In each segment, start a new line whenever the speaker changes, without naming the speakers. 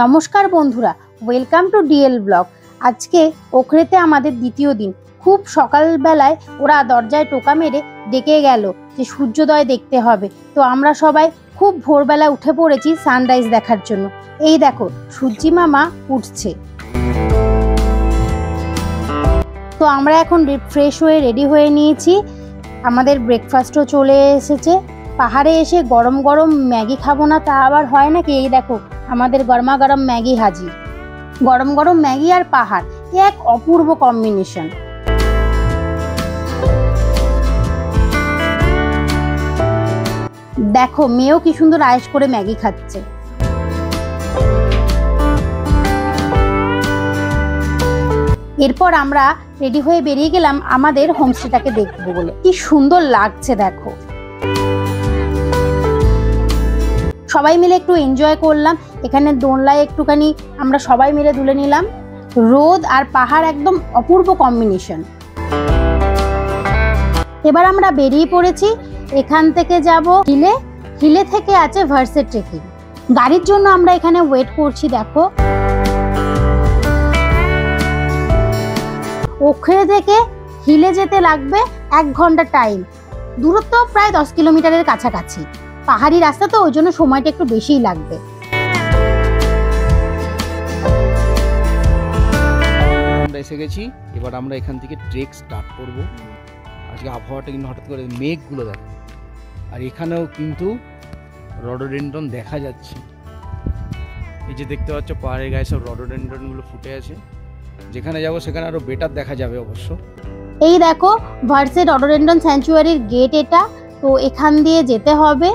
নমস্কার বন্ধুরা, welcome to DL blog. আজকে ওখরেতে আমাদের দ্বিতীয় দিন। খুব সকালবেলায় ওরা দরজায় টোকা মেরে ডেকে গেল যে সূর্যোদয় দেখতে হবে। তো আমরা সবাই খুব ভোরবেলা উঠে পড়েছি সানরাইজ দেখার জন্য। এই দেখো সূর্যি মামা উঠছে। তো আমরা এখন ফ্রেশ হয়ে রেডি হয়ে নিয়েছি। আমাদের ব্রেকফাস্টও চলে এসেছে। পাহাড়ে এসে গরম গরম ম্যাগি খাবো না তা আবার হয় নাকি? এই দেখো আমাদের গরমা গরম ম্যাগি হাজির। গরম গরম ম্যাগি আর পাহাড়, এক অপূর্ব কম্বিনেশন। দেখো মেয়েও কি সুন্দর আয়েশ করে ম্যাগি খাচ্ছে। এরপর আমরা রেডি হয়ে বেরিয়ে গেলাম আমাদের হোমস্টেটাকে দেখবো বলে। কি সুন্দর লাগছে দেখো। সবাই মিলে একটু এনজয় করলাম। এখানে দোলনায় একটুখানি আমরা সবাই মিলে দুলে নিলাম। রোদ আর পাহাড় একদম অপূর্ব কম্বিনেশন। এবার আমরা বেরিয়ে পড়েছি। এখান থেকে যাব হিলে। হিলে থেকে আছে ভার্সে ট্রেকিং। গাড়ির জন্য আমরা এখানে ওয়েট করছি। দেখো ওখরে থেকে হিলে যেতে লাগবে 1 ঘন্টা টাইম। দূরত্ব প্রায় 10 কিলোমিটারের কাছাকাছি। পাহাড়ি রাস্তা তো ওই জন্য সময়টা একটু বেশিই লাগবে।
আমরা এসে গেছি। এবার আমরা এখান থেকে ট্রেক স্টার্ট করব। আজকে আবহাওয়াটা কিন্তু হঠাৎ করে মেঘগুলো দেখো, আর এখানেও কিন্তু রডোডেন্ড্রন দেখা যাচ্ছে। এই যে দেখতে পাচ্ছ পাহাড়ের গায়ে সব রডোডেন্ড্রনগুলো ফুটে আছে। যেখানে যাব সেখানে আরো বেটার দেখা যাবে অবশ্য।
এই দেখো ভার্সে রডোডেন্ড্রন স্যাংচুয়ারির গেট এটা। তো এখান দিয়ে যেতে হবে।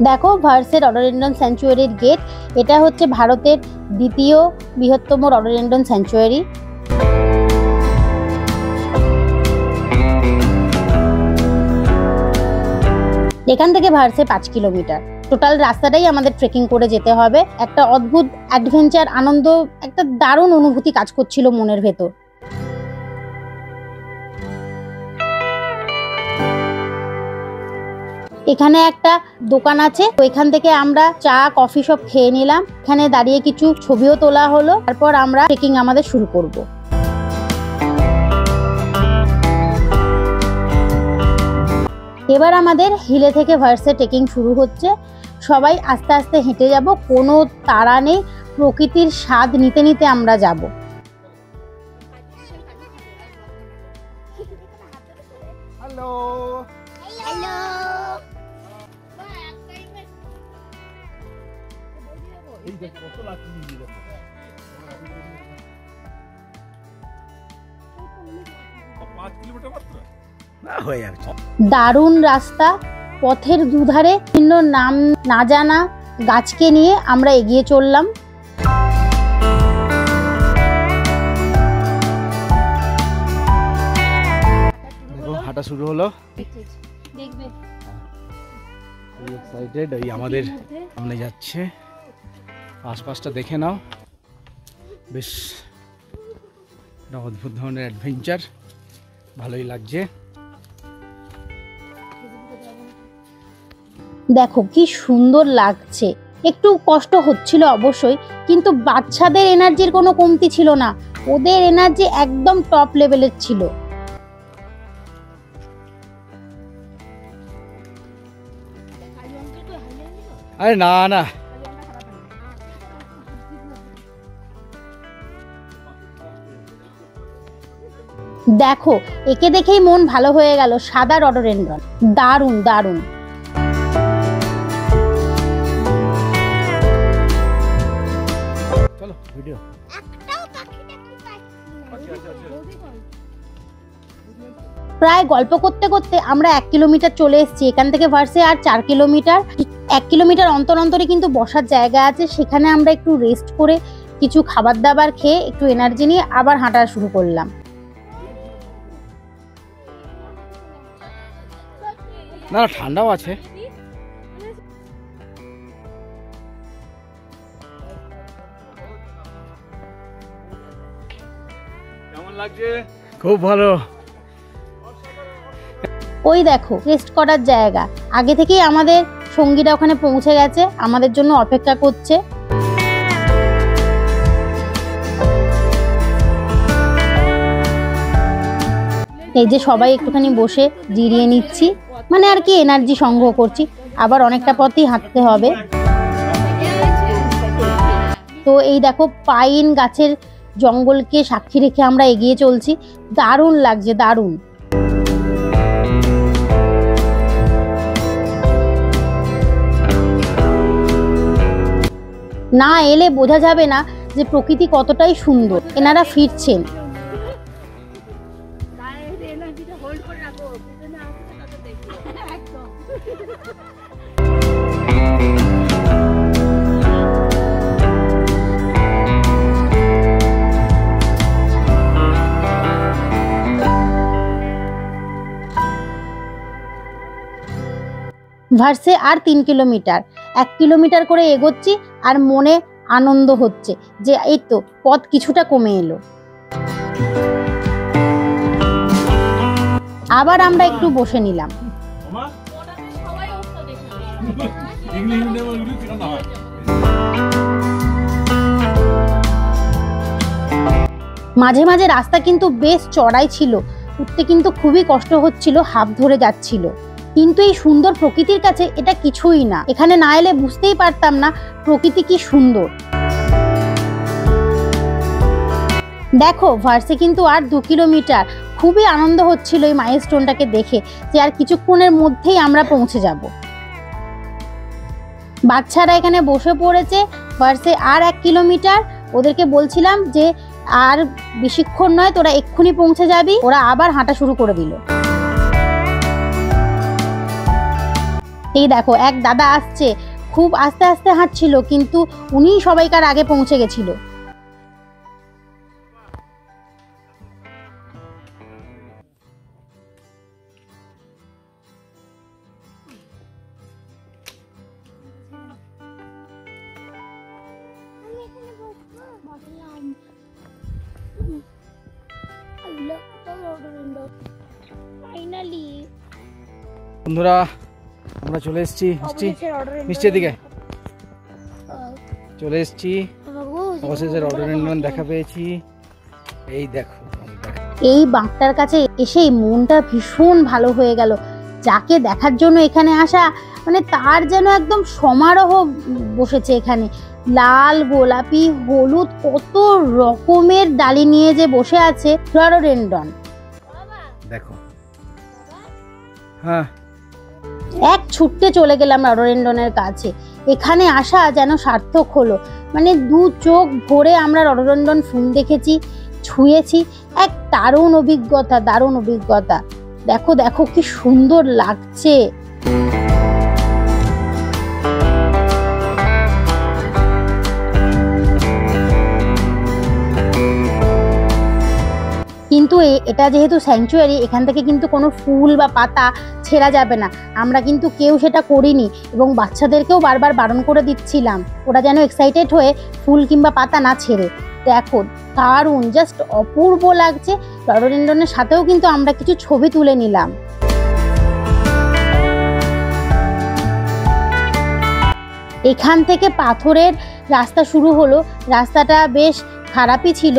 দেখো ভার্সে রডোডেন্ড্রন স্যাংচুয়ারির গেট। এটা হচ্ছে ভারতের দ্বিতীয় বৃহত্তম রডোডেন্ড্রন স্যাংচুয়ারি। এখান থেকে ভার্সে 5 কিলোমিটার। টোটাল রাস্তাটাই আমাদের ট্রেকিং করে যেতে হবে। একটা অদ্ভুত অ্যাডভেঞ্চার, আনন্দ, একটা দারুণ অনুভূতি কাজ করছিল মনের ভেতর। এখানে একটা দোকান আছে, তো এখান থেকে আমরা চা কফি সব খেয়ে নিলাম। এখানে দাঁড়িয়ে কিছু ছবিও তোলা হলো। তারপর আমরা ট্রেকিং আমাদের শুরু করব। এবার আমাদের হিলে থেকে ভার্সে ট্রেকিং শুরু হচ্ছে। সবাই আস্তে আস্তে হেঁটে যাব, কোনো তাড়া নেই। প্রকৃতির স্বাদ নিতে নিতে আমরা যাব।
হ্যালো
হ্যালো,
এই দেখো কত লাঠি নিয়ে দেখো। হয়ে যাবে।
দারুণ রাস্তা। পথের দুধারে বিভিন্ন নাম না জানা গাছকে নিয়ে আমরা এগিয়ে চললাম।
দেখো হাঁটা শুরু হলো। এক্সাইটেড। এই আমাদের সামনে যাচ্ছে। আশপাশটা দেখে নাও, বেশ একটা অদ্ভুত ধরনের অ্যাডভেঞ্চার। ভালোই লাগছে।
দেখো কি সুন্দর লাগছে। একটু কষ্ট হচ্ছিল অবশ্যই, কিন্তু বাচ্চাদের এনার্জির কোনো কমতি ছিল না। ওদের এনার্জি একদম টপ লেভেলের ছিল।
আরে না না,
দেখো একে দেখেই মন ভালো হয়ে গেল। সাদা রডোডেন্ড্রন, দারুণ দারুণ।
চলো ভিডিও।
প্রায় গল্প করতে করতে আমরা 1 কিলোমিটার চলে এসেছি। এখান থেকে ভার্সে আর 4 কিলোমিটার। 1 কিলোমিটার অন্তর অন্তরে কিন্তু বসার জায়গা আছে। সেখানে আমরা একটু রেস্ট করে কিছু খাবার দাবার খেয়ে একটু এনার্জি নিয়ে আবার হাঁটা শুরু করলাম।
না ঠান্ডাও আছে। কেমন লাগছে? খুব ভালো।
ওই দেখো রেস্ট করার জায়গা। আগে থেকেই আমাদের সঙ্গীরা ওখানে পৌঁছে গেছে, আমাদের জন্য অপেক্ষা করছে। এই যে সবাই একটুখানি বসে জিরিয়ে নিচ্ছি, মানে আর কি এনার্জি সংগ্রহ করছি, আবার অনেকটা পথই হাঁটতে হবে। তো এই দেখো পাইন গাছের জঙ্গলকে সাক্ষী রেখে আমরা এগিয়ে চলছি, দারুণ লাগছে, দারুণ। না এলে বোঝা যাবে না যে প্রকৃতি কতটাই সুন্দর। এনারা ফিরছেন। ভার্সে আর 3 কিলোমিটার, 1 কিলোমিটার করে এগোচ্ছি আর মনে আনন্দ হচ্ছে যে এই তো পথ কিছুটা কমে এলো। আবার আমরা একটু বসে নিলাম। মাঝে মাঝে রাস্তা কিন্তু বেশ চড়াই ছিল, উঠতে কিন্তু খুবই কষ্ট হচ্ছিল, হাঁপ ধরে যাচ্ছিল। কিন্তু এই সুন্দর প্রকৃতির কাছে এটা কিছুই না। এখানে না এলে বুঝতেই পারতাম না প্রকৃতি কি সুন্দর। দেখো ভার্সে কিন্তু আর 2 কিলোমিটার। খুবই আনন্দ হচ্ছিল এই মাইলস্টোনটাকে দেখে যে আর কিছুক্ষণের মধ্যেই আমরা পৌঁছে যাব। বাচ্চারা এখানে বসে পড়েছে। ভার্সে আর 1 কিলোমিটার। ওদেরকে বলছিলাম যে আর বেশিক্ষণ নয়, তোরা এক্ষুনি পৌঁছে যাবি। ওরা আবার হাঁটা শুরু করে দিল। এই দেখো এক দাদা আসছে, খুব আস্তে আস্তে হাঁটছিল, কিন্তু উনিই সবাইকার আগে পৌঁছে গেছিল।
বন্ধুরা আমরা চলে এসেছি মিষ্টির দিকে, চলে এসেছি। অবশেষে রডোডেনড্রন দেখা পেয়েছি। এই দেখো,
এই বাঁকটার কাছে এসেই মনটা ভীষণ ভালো হয়ে গেল। যাকে দেখার জন্য এখানে আসা, মানে তার যেন একদম সমারোহ বসেছে এখানে। লাল, গোলাপি, হলুদ, কত রকমের ডালি নিয়ে যে বসে আছে রডোডেনড্রন।
দেখো, হ্যাঁ
এক ছুটতে চলে গেলাম রডোডেনড্রনের কাছে। এখানে আসা যেন সার্থক হলো। মানে 2 চোখ ভরে আমরা রডোডেনড্রন ফুল দেখেছি, ছুঁয়েছি। এক দারুণ অভিজ্ঞতা, দারুণ অভিজ্ঞতা। দেখো দেখো কি সুন্দর লাগছে। কিন্তু এটা যেহেতু স্যাংচুয়ারি, এখান থেকে কিন্তু কোনো ফুল বা পাতা ছেঁড়া যাবে না। আমরা কিন্তু কেউ সেটা করিনি, এবং বাচ্চাদেরকেও বারবার বারণ করে দিচ্ছিলাম ওরা যেন এক্সাইটেড হয়ে ফুল কিংবা পাতা না ছেড়ে। দেখো দারুণ, জাস্ট অপূর্ব লাগছে। রডোডেনড্রনের সাথেও কিন্তু আমরা কিছু ছবি তুলে নিলাম। এখান থেকে পাথরের রাস্তা শুরু হলো। রাস্তাটা বেশ খারাপই ছিল।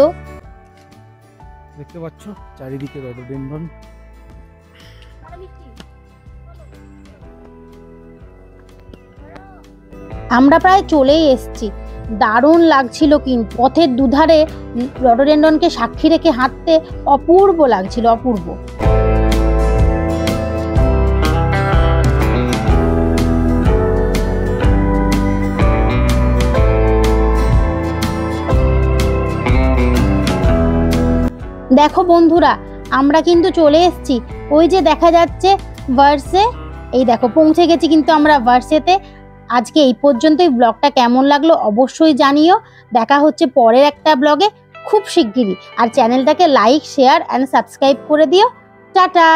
দেখতে পাচ্ছ চারিদিকে রডোডেনড্রন।
আমরা প্রায় চলেই এসেছি। দারুণ লাগছিল, কিন্তু পথের দুধারে রডোডেনড্রনকে সাক্ষী রেখে হাঁটতে অপূর্ব লাগছিল, অপূর্ব। দেখো বন্ধুরা, আমরা কিন্তু চলে এসেছি। ওই যে দেখা যাচ্ছে ভার্সে। এই দেখো পৌঁছে গেছি কিন্তু আমরা ভার্সেতে। আজকে এই পর্যন্তই। ব্লগটা কেমন লাগলো অবশ্যই জানিও। দেখা হচ্ছে পরের একটা ব্লগে খুব শিগগিরই। আর চ্যানেলটাকে লাইক, শেয়ার অ্যান্ড সাবস্ক্রাইব করে দিও। টাটা।